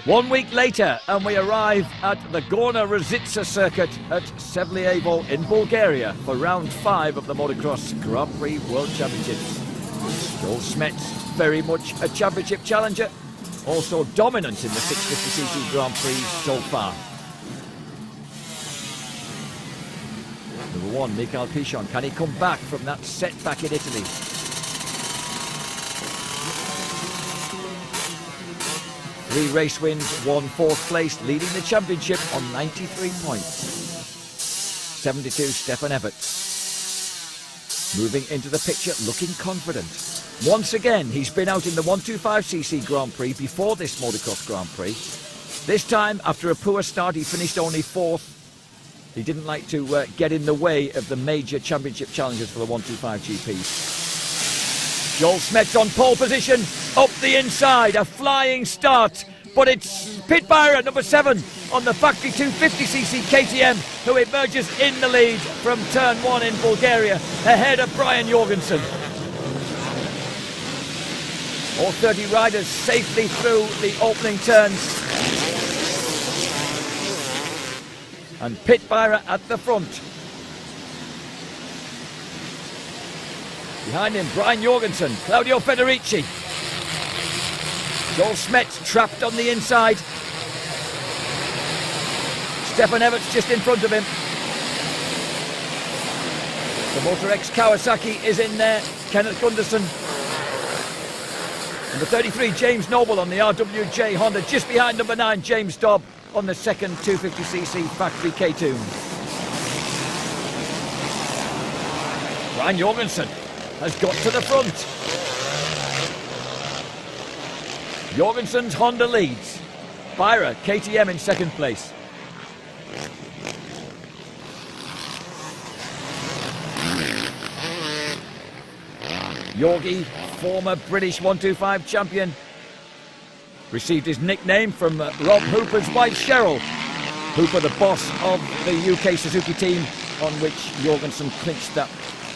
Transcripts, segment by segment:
1 week later, and we arrive at the Gorna Rositza circuit at Sevlievo in Bulgaria for round 5 of the Motocross Grand Prix World Championships. Joel Smets, very much a championship challenger, also dominant in the 650cc Grand Prix so far. Number 1, Mikhail Pichon, can he come back from that setback in Italy? Three race wins, 1 4th place, leading the championship on 93 points. 72, Stefan Everts. Moving into the picture, looking confident. Once again, he's been out in the 125cc Grand Prix before this Motocross Grand Prix. This time, after a poor start, he finished only 4th. He didn't like to get in the way of the major championship challenges for the 125GP. Joel Smets on pole position, up the inside, a flying start, but it's Pit Byron, number 7, on the factory 250cc KTM, who emerges in the lead from turn 1 in Bulgaria, ahead of Brian Jorgensen. All 30 riders safely through the opening turns. And Pit Byron at the front. Behind him, Brian Jorgensen, Claudio Federici. Joel Smets trapped on the inside. Stefan Everts just in front of him. The Motor X Kawasaki is in there. Kenneth Gunderson. Number 33, James Noble on the RWJ Honda, just behind number 9, James Dobb on the second 250cc factory K2. Brian Jorgensen has got to the front. Jorgensen's Honda leads. Byra, KTM in second place. Yorgi, former British 125 champion, received his nickname from Rob Hooper's wife Cheryl. Hooper, the boss of the UK Suzuki team on which Jorgensen clinched that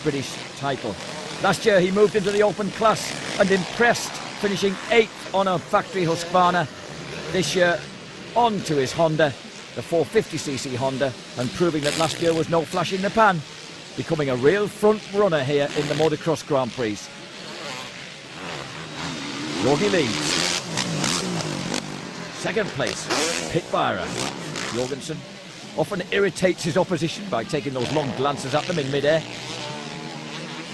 British title. Last year he moved into the open class and impressed, finishing 8th on a factory Husqvarna. This year on to his Honda, the 450cc Honda, and proving that last year was no flash in the pan, becoming a real front runner here in the Motocross Grand Prix. Yorgi leads. Second place, Pit Byra. Jorgensen often irritates his opposition by taking those long glances at them in mid-air.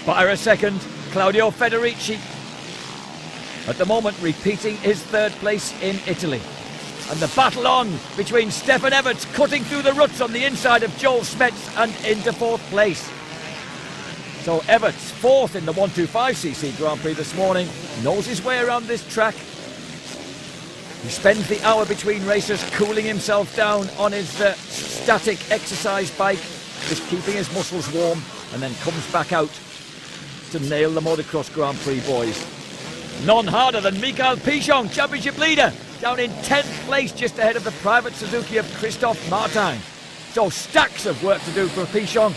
Byra second, Claudio Federici. At the moment repeating his 3rd place in Italy. And the battle on between Stefan Everts cutting through the ruts on the inside of Joel Smets and into 4th place. So Everts 4th in the 125cc Grand Prix this morning, knows his way around this track. He spends the hour between races cooling himself down on his static exercise bike, just keeping his muscles warm, and then comes back out to nail the Motocross Grand Prix, boys. None harder than Mikhail Pichon, championship leader, down in 10th place, just ahead of the private Suzuki of Christophe Martin. So stacks of work to do for Pichon.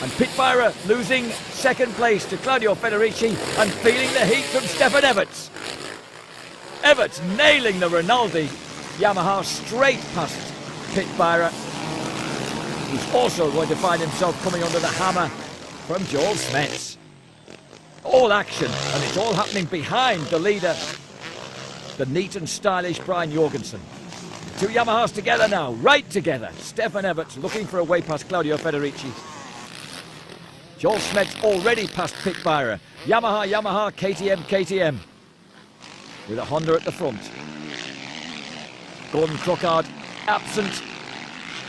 And Pit Byra losing 2nd place to Claudio Federici and feeling the heat from Stefan Everts. Everts nailing the Rinaldi Yamaha straight past Pit Byra. He's also going to find himself coming under the hammer from Joel Smets. All action, and it's all happening behind the leader, the neat and stylish Brian Jorgensen. 2 Yamahas together now, right together. Stefan Everts looking for a way past Claudio Federici. Joel Smets already past Pit Byra. Yamaha, Yamaha, KTM, KTM. With a Honda at the front. Gordon Crockard absent,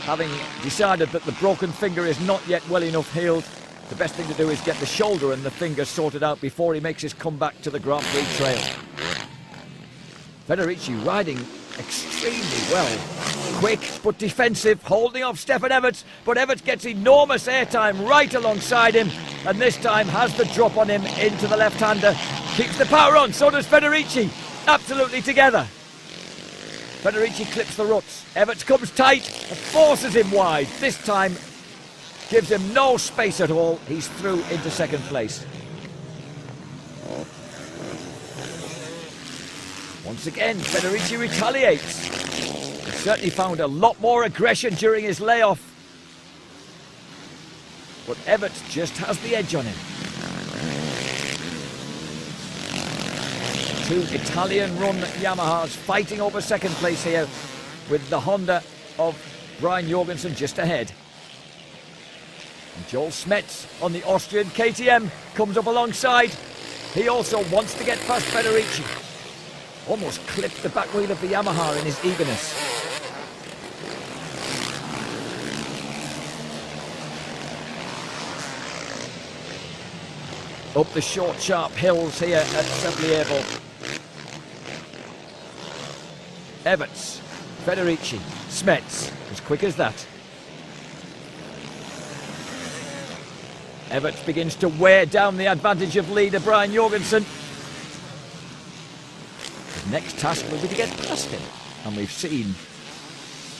having decided that the broken finger is not yet well enough healed. The best thing to do is get the shoulder and the finger sorted out before he makes his comeback to the Grand Prix trail. Federici riding extremely well. Quick but defensive, holding off Stefan Everts, but Everts gets enormous airtime right alongside him, and this time has the drop on him into the left-hander. Keeps the power on, so does Federici. Absolutely together. Federici clips the ruts. Everts comes tight and forces him wide. This time gives him no space at all. He's through into 2nd place. Once again, Federici retaliates. He certainly found a lot more aggression during his layoff. But Everts just has the edge on him. Two Italian-run Yamahas fighting over second place here, with the Honda of Brian Jorgensen just ahead. And Joel Smets on the Austrian KTM comes up alongside. He also wants to get past Federici. Almost clipped the back wheel of the Yamaha in his eagerness. Up the short, sharp hills here at Semplierville. Everts, Federici, Smets, as quick as that. Everts begins to wear down the advantage of leader Brian Jorgensen. His next task will be to get past him. And we've seen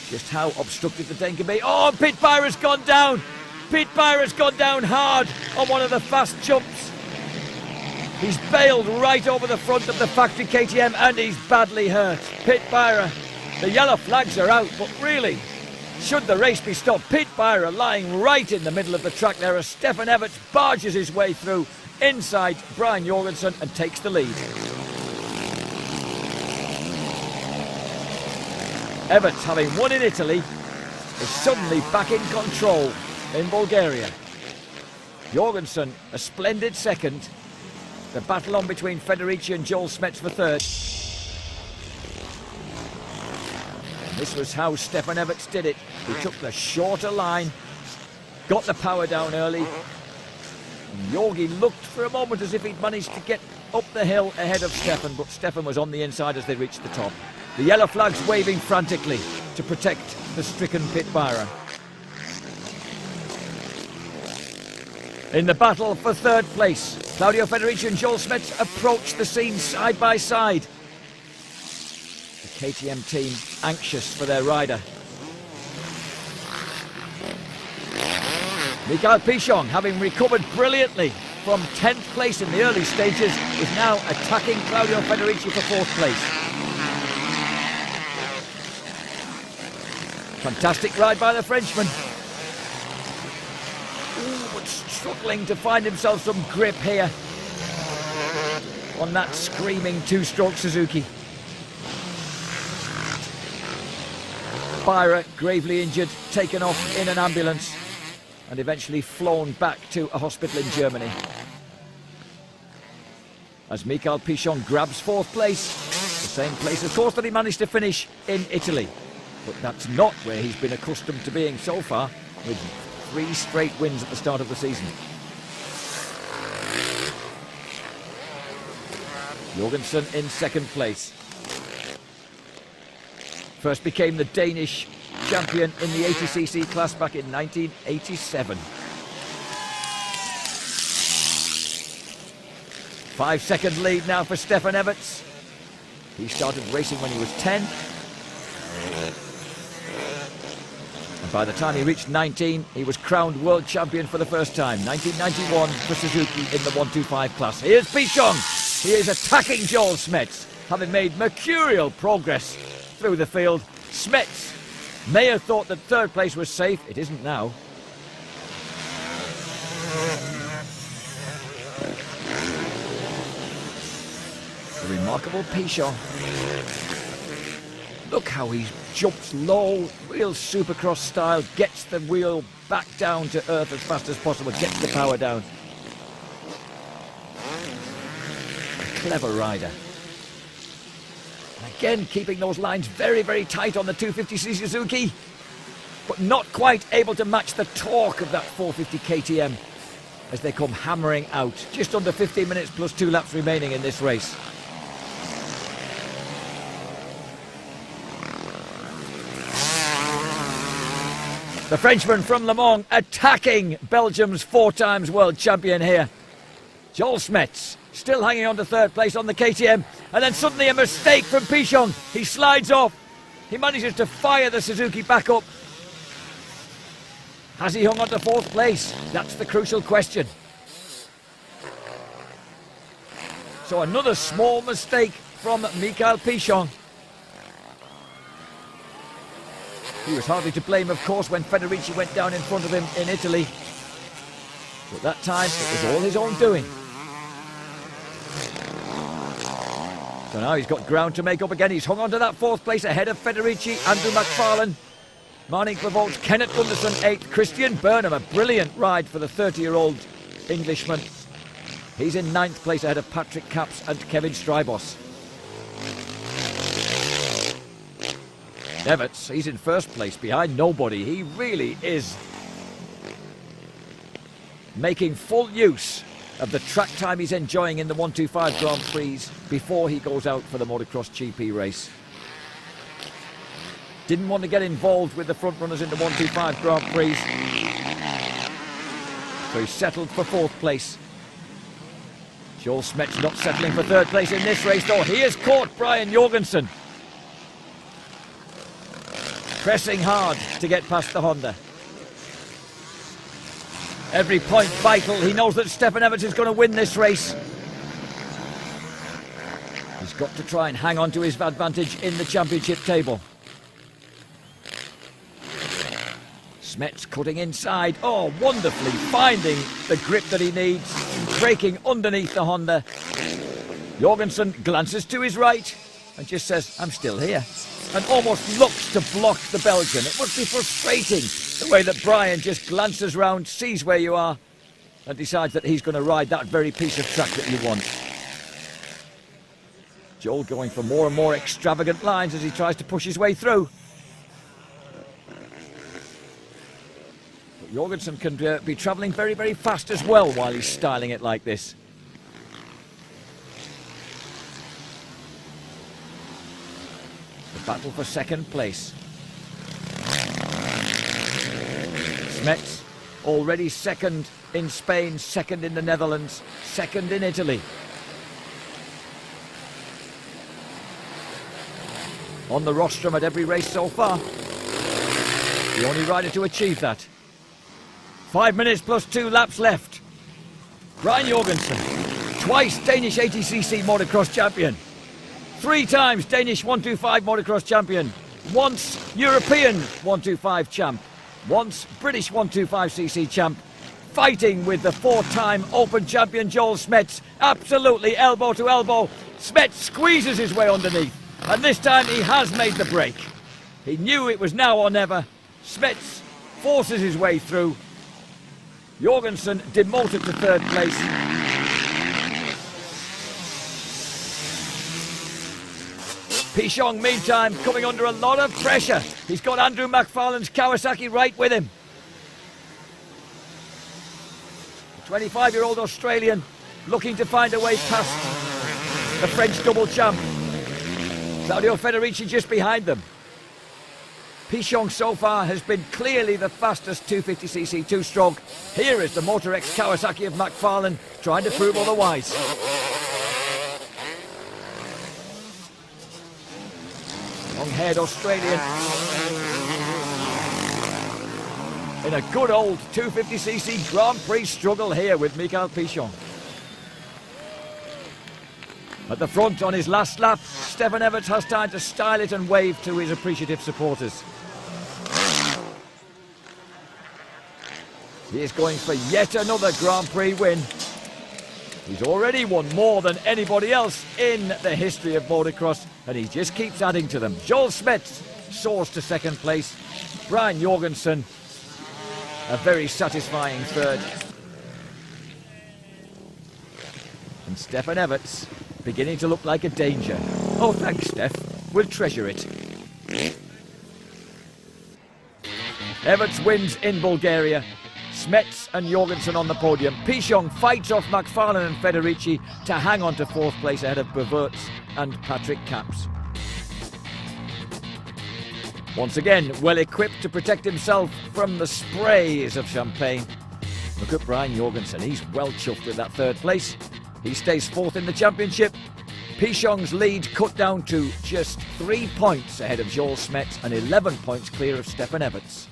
just how obstructive the den can be. Oh, Pit Byra's gone down! Pit Byra's gone down hard on one of the fast jumps. He's bailed right over the front of the factory KTM and he's badly hurt. Pit Byra, the yellow flags are out, but really, should the race be stopped? Pit Byra lying right in the middle of the track there as Stefan Everts barges his way through inside Brian Jorgensen and takes the lead. Everts, having won in Italy, is suddenly back in control in Bulgaria. Jorgensen, a splendid second. The battle on between Federici and Joel Smets for third. And this was how Stefan Everts did it. He took the shorter line, got the power down early. And Jorgi looked for a moment as if he'd managed to get up the hill ahead of Stefan, but Stefan was on the inside as they reached the top. The yellow flags waving frantically to protect the stricken Pit Byra. In the battle for third place, Claudio Federici and Joel Smets approach the scene side by side. The KTM team anxious for their rider. Mikael Pichon, having recovered brilliantly from 10th place in the early stages, is now attacking Claudio Federici for 4th place. Fantastic ride by the Frenchman. Struggling to find himself some grip here on that screaming two-stroke Suzuki. Byra, gravely injured, taken off in an ambulance and eventually flown back to a hospital in Germany. As Mikael Pichon grabs 4th place, the same place of course that he managed to finish in Italy. But that's not where he's been accustomed to being so far, with 3 straight wins at the start of the season. Jorgensen in 2nd place. First became the Danish champion in the 80cc class back in 1987. 5-second lead now for Stefan Everts. He started racing when he was 10. And by the time he reached 19, he was crowned world champion for the first time. 1991 for Suzuki in the 125 class. Here's Pichon. He is attacking Joel Smets, having made mercurial progress through the field. Smets may have thought that 3rd place was safe. It isn't now. The remarkable Pichon. Look how he jumps low, real supercross style, gets the wheel back down to earth as fast as possible, gets the power down. A clever rider. And again, keeping those lines very, very tight on the 250cc Suzuki, but not quite able to match the torque of that 450 KTM as they come hammering out. Just under 15 minutes plus 2 laps remaining in this race. The Frenchman from Le Mans attacking Belgium's 4-time world champion here. Joel Smets still hanging on to 3rd place on the KTM, and then suddenly a mistake from Pichon. He slides off. He manages to fire the Suzuki back up. Has he hung on to 4th place? That's the crucial question. So another small mistake from Mikhail Pichon. He was hardly to blame, of course, when Federici went down in front of him in Italy. But that time, it was all his own doing. So now he's got ground to make up again. He's hung on to that fourth place ahead of Federici, Andrew McFarlane, Marnik Vervoort, Kenneth Gunderson 8th, Christian Burnham, a brilliant ride for the 30-year-old Englishman. He's in 9th place ahead of Patrick Capps and Kevin Strybos. Everts, he's in first place behind nobody. He really is making full use of the track time he's enjoying in the 125 Grand Prix before he goes out for the Motocross GP race. Didn't want to get involved with the front runners in the 125 Grand Prix, so he settled for fourth place. Joel Smets not settling for third place in this race, though. He has caught Brian Jorgensen, pressing hard to get past the Honda. Every point vital. He knows that Stefan Everts is going to win this race. He's got to try and hang on to his advantage in the championship table. Smets cutting inside. Oh, wonderfully finding the grip that he needs, breaking underneath the Honda. Jorgensen glances to his right and just says, I'm still here, and almost looks to block the Belgian. It must be frustrating the way that Brian just glances round, sees where you are, and decides that he's going to ride that very piece of track that you want. Joel going for more and more extravagant lines as he tries to push his way through. But Jorgensen can be travelling very, very fast as well while he's styling it like this. The battle for second place. Smets already second in Spain, second in the Netherlands, second in Italy. On the rostrum at every race so far. The only rider to achieve that. 5 minutes plus 2 laps left. Brian Jorgensen, twice Danish 80cc motocross champion. 3 times Danish 125 motocross champion. Once European 125 champ. Once British 125cc champ. Fighting with the 4-time Open champion Joel Smets. Absolutely elbow to elbow. Smets squeezes his way underneath. And this time he has made the break. He knew it was now or never. Smets forces his way through. Jorgensen demoted to third place. Pichon, meantime, coming under a lot of pressure. He's got Andrew McFarlane's Kawasaki right with him. The 25-year-old Australian looking to find a way past the French double champ. Claudio Federici just behind them. Pichon so far has been clearly the fastest 250cc two-stroke. Here is the Motor X Kawasaki of McFarlane trying to prove otherwise. Long-haired Australian in a good old 250cc Grand Prix struggle here with Mikhail Pichon. At the front on his last lap, Stefan Everts has time to style it and wave to his appreciative supporters. He is going for yet another Grand Prix win. He's already won more than anybody else in the history of motocross, and he just keeps adding to them. Joel Smets soars to second place. Brian Jorgensen, a very satisfying third. And Stefan Everts beginning to look like a danger. Oh, thanks, Steph. We'll treasure it. Everts wins in Bulgaria. Smets and Jorgensen on the podium. Pichon fights off McFarlane and Federici to hang on to fourth place ahead of Vervoort and Patrick Capps. Once again, well equipped to protect himself from the sprays of champagne. Look at Brian Jorgensen. He's well chuffed with that third place. He stays fourth in the championship. Pichon's lead cut down to just 3 points ahead of Joel Smets and 11 points clear of Stefan Everts.